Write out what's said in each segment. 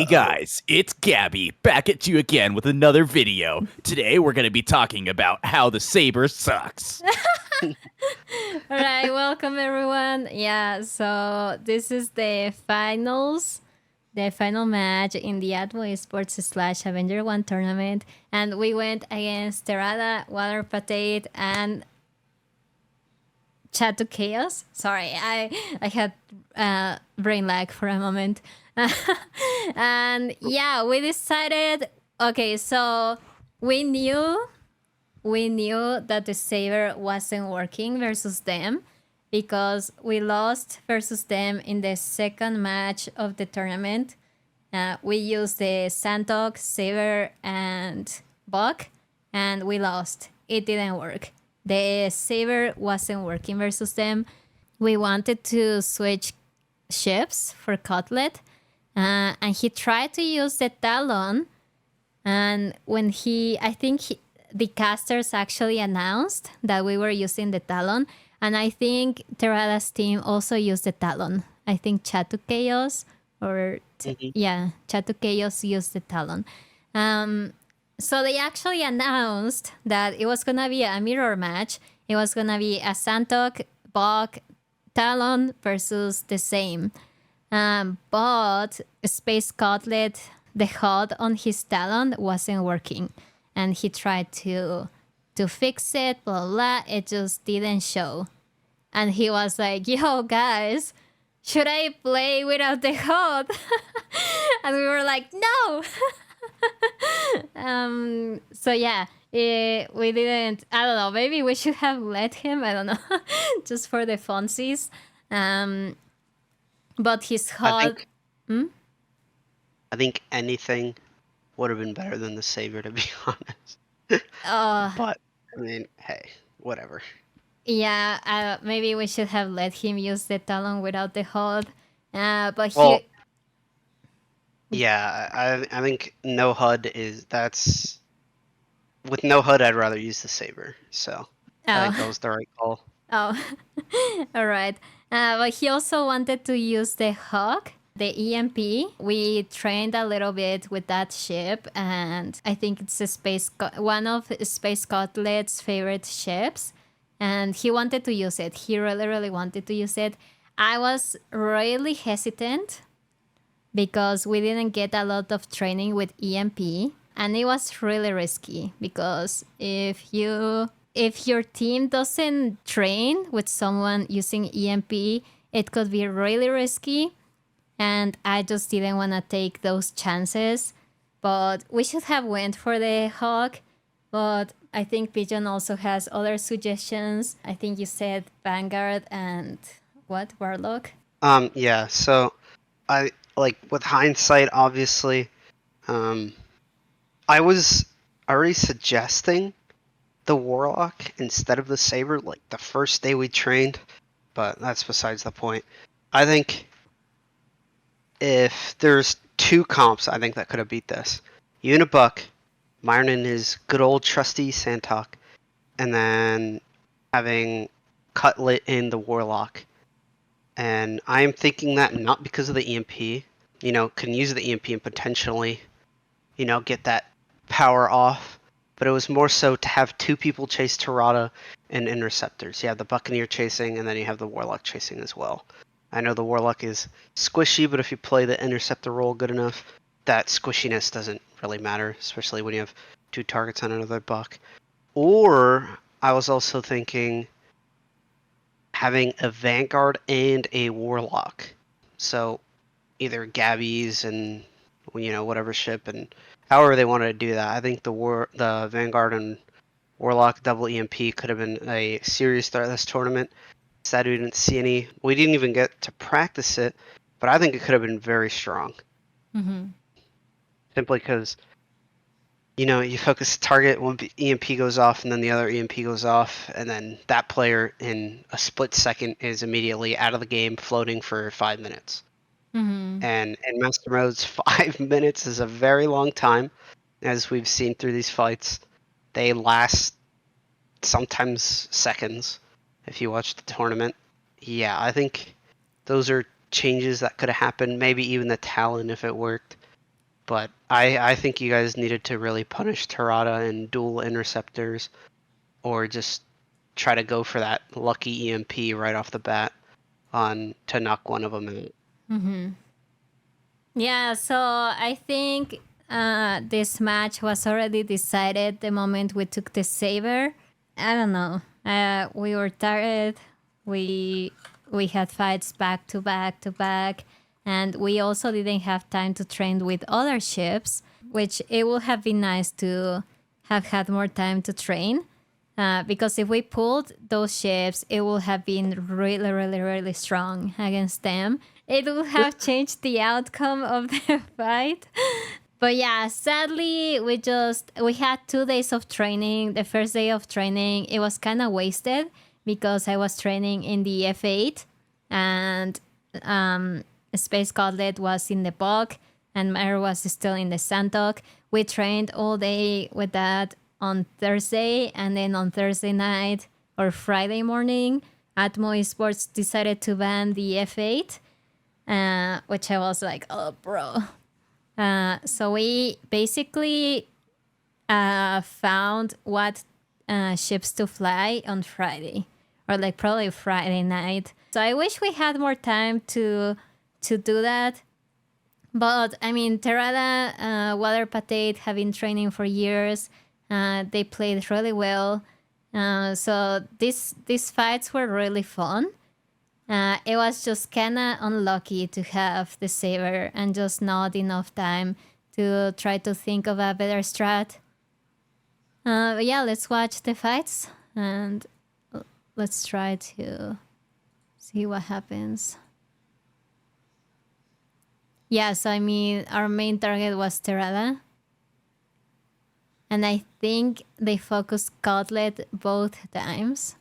Hey guys, it's Gabby, back at you again with another video. Today we're going to be talking about how the Saber sucks. All right, welcome everyone. Yeah, so this is the final match in the Atmoesports slash Avenger 1 tournament. And we went against Terada, Waterpatate, and Chatduchaos. Sorry, I had brain lag for a moment. And yeah, we decided, okay, so we knew that the saber wasn't working versus them because we lost versus them in the second match of the tournament. We used the Sandok, Saber, and Buck, and we lost. It didn't work. The Saber wasn't working versus them. We wanted to switch ships for Cutlet, and he tried to use the Talon. And when the casters actually announced that we were using the Talon, and I think Terada's team also used the Talon. I think Chaos Mhm. yeah, Chaos used the Talon. So they actually announced that it was gonna be a mirror match. It was gonna be a Santok, Bok, Talon versus the same. But Space Cutlet, the HUD on his Talon wasn't working, and he tried to fix it. Blah blah. It just didn't show, and he was like, "Yo, guys, should I play without the HUD?" And we were like, "No." So yeah, we didn't. I don't know. Maybe we should have let him. I don't know, just for the funsies. But his I HUD. think I think anything would have been better than the Savior, to be honest. Uh, But I mean, hey, whatever. yeah, maybe we should have let him use the talon without the HUD. But Well, he. yeah, I think no HUD is that's with no HUD. I'd rather use the Saber. So I think that Oh, was the right call. oh, all right. But he also wanted to use the Hawk, the EMP. We trained a little bit with that ship, and I think it's one of Space Cutlet's favorite ships. And he wanted to use it. He really, really wanted to use it. I was really hesitant because we didn't get a lot of training with EMP, and it was really risky because if your team doesn't train with someone using EMP, it could be really risky, and I just didn't want to take those chances. But we should have went for the Hawk, but I think Pigeon also has other suggestions. I think you said Vanguard and what, Warlock? Yeah. So I like with hindsight, obviously, um, I was already suggesting the Warlock instead of the Saber, like the first day we trained, but that's besides the point. I think if there's two comps, I think that could have beat this. Unibuck, Myron and his good old trusty Santok, and then having Cutlet in the Warlock. And I am thinking that not because of the EMP, can use the EMP and potentially, get that power off. But it was more so to have two people chase Terada and Interceptors. You have the Buccaneer chasing, and then you have the Warlock chasing as well. I know the Warlock is squishy, but if you play the Interceptor role good enough, that squishiness doesn't really matter, especially when you have two targets on another Buck. Or I was also thinking having a Vanguard and a Warlock. So either Gabby's and whatever ship and however they wanted to do that. I think the Vanguard and Warlock double EMP could have been a serious threat this tournament. Sad we didn't see any. We didn't even get to practice it, but I think it could have been very strong. Mm-hmm. Simply because you focus target, one EMP goes off, and then the other EMP goes off, and then that player in a split second is immediately out of the game, floating for 5 minutes. Mm-hmm. And in Master Modes, 5 minutes is a very long time, as we've seen through these fights. They last sometimes seconds if you watch the tournament. Yeah, I think those are changes that could have happened. Maybe even the Talon if it worked. But I think you guys needed to really punish Terada and dual interceptors, or just try to go for that lucky EMP right off the bat to knock one of them out. Yeah, so I think this match was already decided the moment we took the saber. I don't know. We were tired. We had fights back to back to back, and we also didn't have time to train with other ships, which it would have been nice to have had more time to train. Because if we pulled those ships, it would have been really, really, really strong against them. It would have changed the outcome of the fight. But yeah, sadly, we had 2 days of training. The first day of training, it was kind of wasted because I was training in the F8 and Space Gauntlet was in the bog and Mare was still in the Sandtok. We trained all day with that on Thursday, and then on Thursday night or Friday morning, Atmoesports decided to ban the F8, which I was like, oh, bro. So we basically found what ships to fly on Friday, or like probably Friday night. So I wish we had more time to do that. But I mean, Terada, Waterpatate have been training for years. They played really well. So these fights were really fun. It was just kind of unlucky to have the saber and just not enough time to try to think of a better strat. But yeah, let's watch the fights and let's try to see what happens. Yes, I mean, our main target was Terada. And I think they focused Gauntlet both times.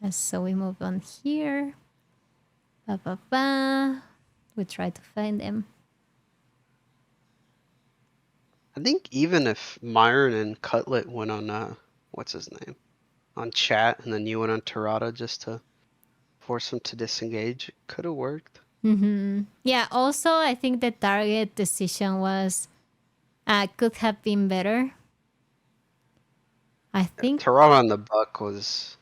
So we move on here. We try to find them. I think even if Myron and Cutlet went on what's his name, on chat, and then you went on Terada just to force him to disengage, it could have worked. Yeah, also I think the target decision was could have been better. I think Terada on the buck was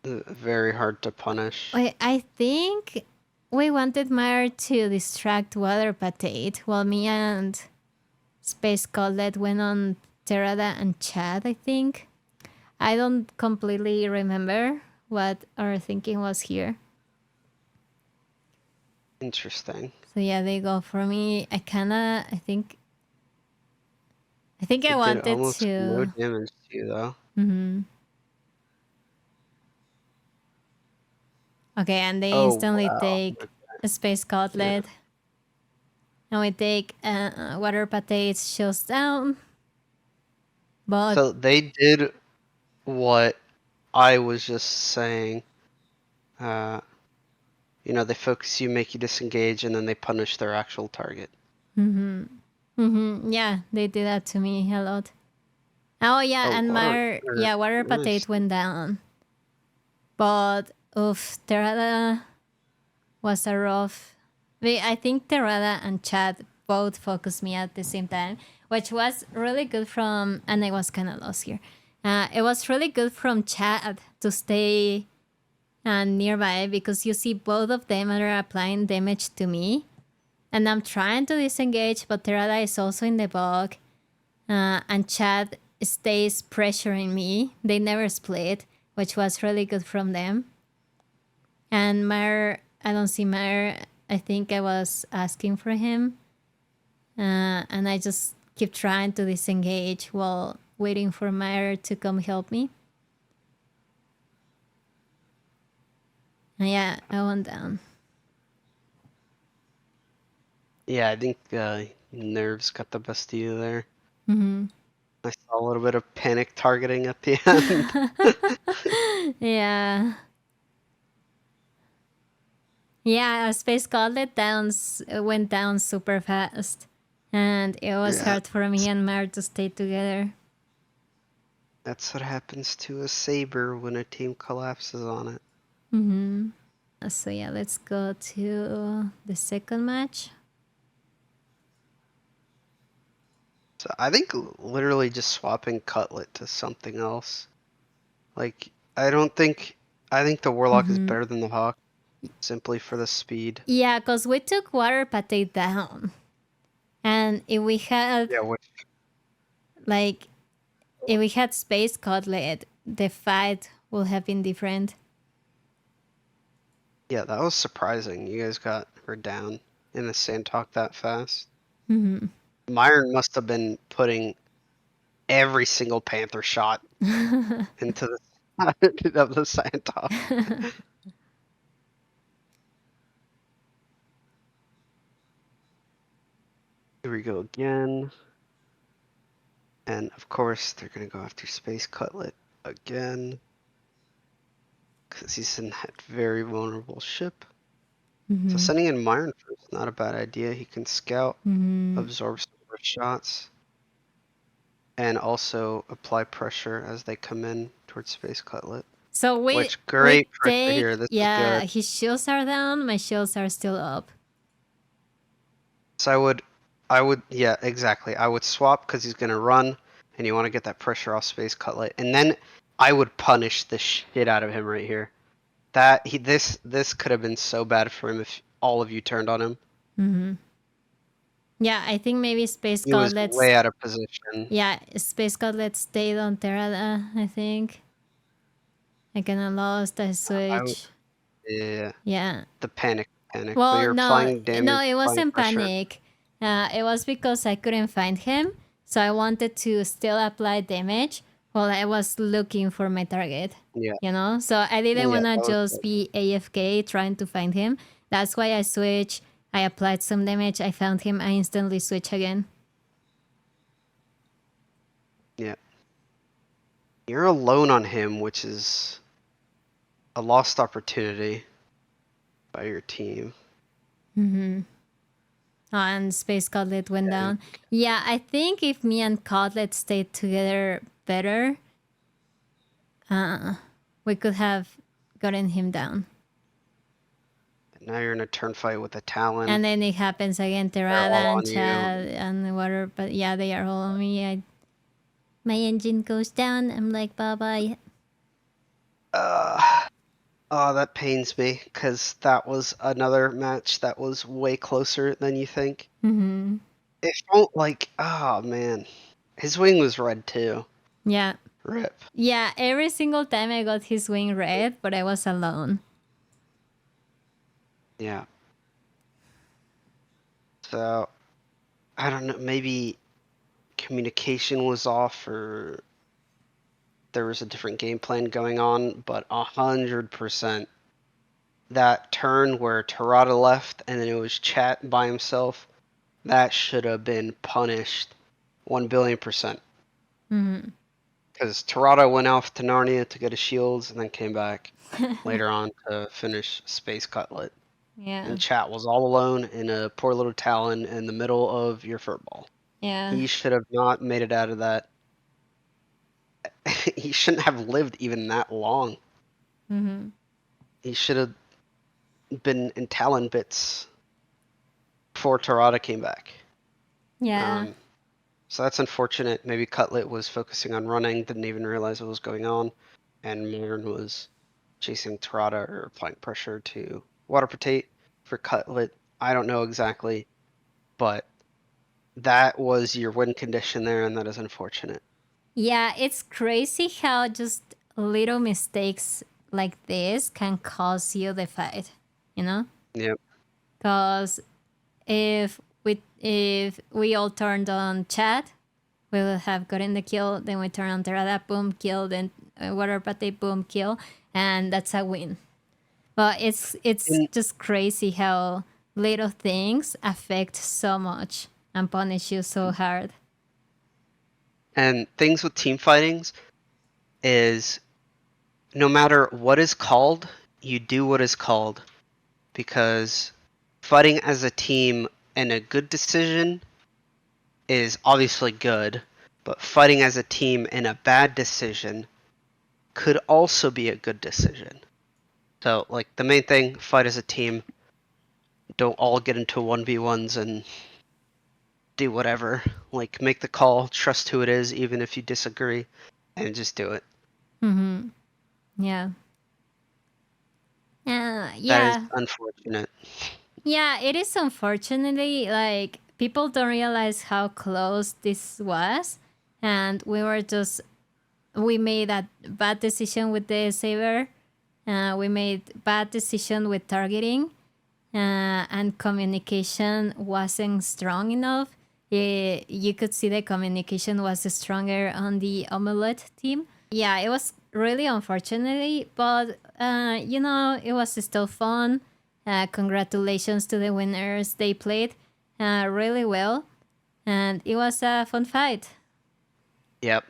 very hard to punish. I think we wanted Meyer to distract Waterpatate while me and Space Gauntlet went on Terada and Chad, I think. I don't completely remember what our thinking was here. Interesting. So yeah, they go for me. I think I It wanted did almost no to. damage to you though. Okay, and they Oh, instantly wow. take a Space Gauntlet. Yeah. And we take Waterpatate shields down. But So they did what I was just saying. They focus you, make you disengage, and then they punish their actual target. yeah, they did that to me a lot. Oh yeah, Oh, and Waterpatate nice. went down. But Terada was a rough. I think Terada and Chad both focused me at the same time, which was really good from. And I was kind of lost here. It was really good from Chad to stay nearby because you see both of them are applying damage to me, and I'm trying to disengage, but Terada is also in the bog, and Chad stays pressuring me. They never split, which was really good from them. And Meyer, I don't see Meyer. I think I was asking for him, and I just keep trying to disengage while waiting for Meyer to come help me. And yeah, I went down. Yeah, I think nerves got the best of you there. I saw a little bit of panic targeting at the end. Yeah. Yeah, Space Gauntlet went down super fast. And it was hard for me and Mar to stay together. That's what happens to a saber when a team collapses on it. So yeah, let's go to the second match. So I think literally just swapping Cutlet to something else. Like, I think the Warlock is better than the Hawk, simply for the speed. Yeah, because we took Waterpatate down. And if we had, Yeah, which, like, if we had Space Cutlet, the fight would have been different. yeah, that was surprising. You guys got her down in the Sandtalk that fast. Myron must have been putting every single Panther shot into the side of the Sandtalk. Here we go again. And of course, they're going to go after Space Cutlet again. Because he's in that very vulnerable ship. So sending in Myron first, not a bad idea. He can scout, absorb some more shots, and also apply pressure as they come in towards Space Cutlet. So Which, great pressure take, here. This is yeah, good. his shields are down, my shields are still up. So I would, yeah, exactly. I would swap because he's going to run, and you want to get that pressure off Space Cutlet. And then I would punish the shit out of him right here. This could have been so bad for him if all of you turned on him. Yeah, I think maybe Space He was Cutlets. way out of position. Yeah, Space Cutlets stayed on Terada, I think. I kinda lost, I switch. Yeah. Yeah. The panic. But Well, you're applying damage. no, it applying wasn't pressure. panic. It was because I couldn't find him, so I wanted to still apply damage while I was looking for my target. Yeah. You know, so I didn't Yeah, want to that was just be AFK trying to find him. That's why I switched. I applied some damage. I found him. I instantly switch again. Yeah. You're alone on him, which is a lost opportunity by your team. Oh, and Space Cutlet went down. Yeah, I think if me and Cutlet stayed together better, we could have gotten him down. Now you're in a turn fight with a Talon. And then it happens again, all Terada and on you. Chad and Water. But yeah, they are all on me. My engine goes down. I'm like, bye-bye. Oh, that pains me, because that was another match that was way closer than you think. It felt like, oh man, his wing was red too. Yeah. Rip. Yeah, every single time I got his wing red, but I was alone. Yeah. So, I don't know, maybe communication was off, or there was a different game plan going on, but 100% that turn where Terada left and then it was Chat by himself, that should have been punished 1,000,000,000%. Because Terada went off to Narnia to get his shields and then came back later on to finish Space Cutlet. Yeah. And Chat was all alone in a poor little Talon in the middle of your furball. Yeah. He should have not made it out of that. He shouldn't have lived even that long. He should have been in Talon bits before Terada came back. Yeah. So that's unfortunate. Maybe Cutlet was focusing on running, didn't even realize what was going on, and Myron was chasing Terada or applying pressure to Waterpatate for Cutlet. I don't know exactly, but that was your win condition there, and that is unfortunate. Yeah, it's crazy how just little mistakes like this can cause you the fight, you know? Yep. Because if we all turned on Chat, we would have gotten the kill. Then we turn on Terada, boom, kill. Then Waterpatate, boom, kill, and that's a win. But it's just crazy how little things affect so much and punish you so hard. And things with team fightings is no matter what is called, you do what is called, because fighting as a team and a good decision is obviously good, but fighting as a team and a bad decision could also be a good decision. So, like, the main thing, fight as a team. Don't all get into 1v1s and do whatever. Like, make the call, trust who it is, even if you disagree, and just do it. Mm-hmm. Yeah. That is Yeah. unfortunate. Yeah, it is unfortunately like people don't realize how close this was, and we made a bad decision with the saber. We made bad decision with targeting, and communication wasn't strong enough. You could see the communication was stronger on the omelette team. Yeah, it was really unfortunately, but it was still fun. Congratulations to the winners. They played really well, and it was a fun fight. Yep.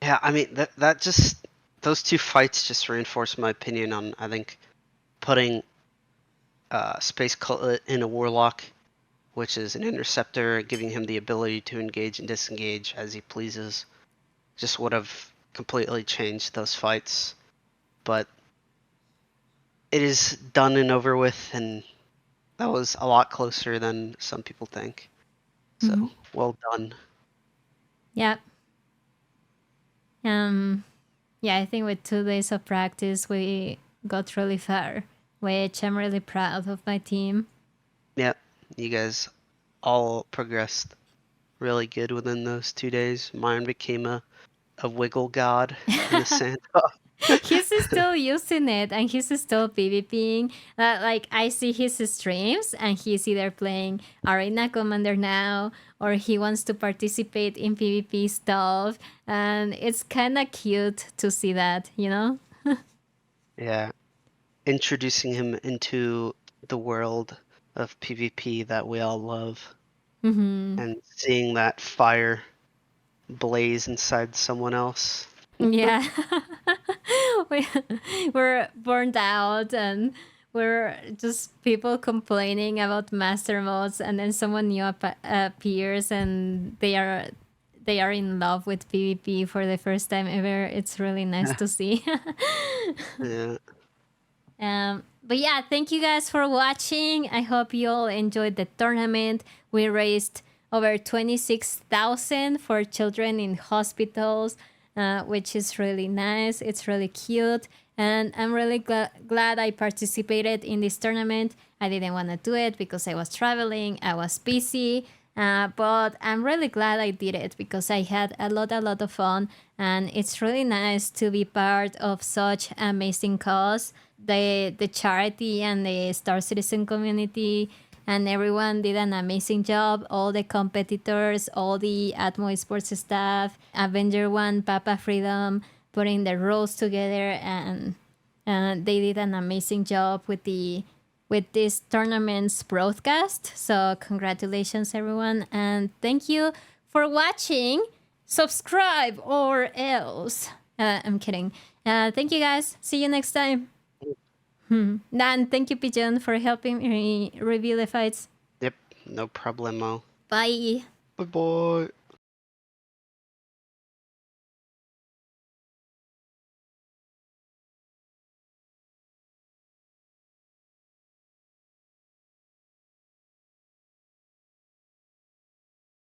Yeah, I mean that just those two fights just reinforce my opinion on, I think, putting Space Cutlet in a Warlock, which is an interceptor, giving him the ability to engage and disengage as he pleases, just would have completely changed those fights. But it is done and over with, and that was a lot closer than some people think. So, well done. Yeah. Yeah, I think with 2 days of practice, we got really far, which I'm really proud of my team. Yep, you guys all progressed really good within those 2 days. Mine became a wiggle god in the sand. He's still using it, and he's still PvPing. Like, I see his streams, and he's either playing Arena Commander now, or he wants to participate in PvP stuff, and it's kind of cute to see that, you know? Yeah, introducing him into the world of PvP that we all love, and seeing that fire blaze inside someone else. Yeah. we, we're burned out, and we're just people complaining about master modes, and then someone new appears, and they are in love with PvP for the first time ever. It's really nice to see. Yeah. But yeah, thank you guys for watching. I hope you all enjoyed the tournament. We raised over 26,000 for children in hospitals, which is really nice. It's really cute. And I'm really glad I participated in this tournament. I didn't want to do it because I was traveling, I was busy. But I'm really glad I did it because I had a lot of fun, and it's really nice to be part of such amazing cause. The charity and the Star Citizen community and everyone did an amazing job. All the competitors, all the Atmoesports staff, Avenger One, Papa Freedom, putting the roles together, and they did an amazing job with this tournament's broadcast. So congratulations, everyone, and thank you for watching. Subscribe or else. I'm kidding. Thank you, guys. See you next time. And thank you, Pigeon, for helping me review the fights. Yep, no problemo. Bye. Bye bye.